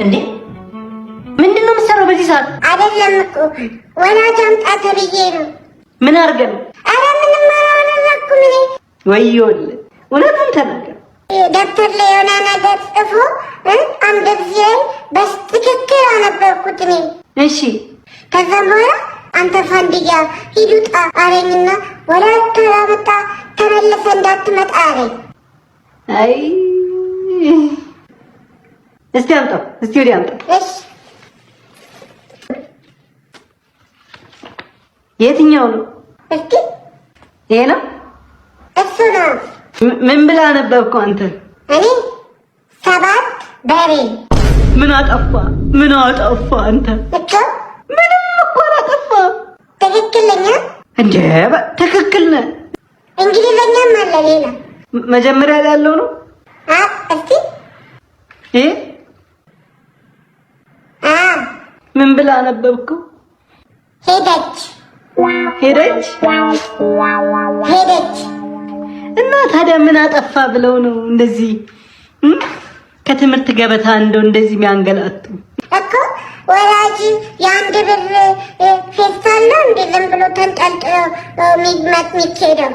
እንዴ ምንድነው የምትሰራው በዚህ ሰዓት? አይደለም እኮ ወላጅ አምጣ ተብዬ ነው። ምን አድርገን? ኧረ ምንም አላደረኩም እኔ። ወይዬልህ እውነቱን ተናገር። ደብተር ላይ የሆነ ነገር ጽፎ አንብቤ በትክክል አነበብኩት እኔ። እሺ ከዛም በኋላ አንተ ፋንድያ ሂድ ውጣ አለኝና ወላጅ ካላመጣ ተመልሰ እንዳትመጣ አለኝ። አይ እስቲ አምጣው፣ እስቲ ወዲያ አምጣው። እሺ የትኛው ነው? እስቲ ይሄ ነው? እሱ ነው። ምን ብላ ነበብከው አንተ? እኔ 7 በሬ። ምን አጠፋ? ምን አጠፋ አንተ? እኮ ምንም እኮ አላጠፋ። ትክክለኛ እንዴ ትክክል ነህ። እንግሊዘኛም አለ ሌላ መጀመሪያ ላይ ያለው ነው። እስቲ ምን ብላ ነበብከው? ሄደች ሄደች ሄደች። እና ታዲያ ምን አጠፋ ብለው ነው እንደዚህ ከትምህርት ገበታ እንደዚህ የሚያንገላቱ? እኮ ወላጅ የአንድ ብር ፌስታል ነው እንደ ዝም ብሎ ተንጠልጥሎ የሚሄደው።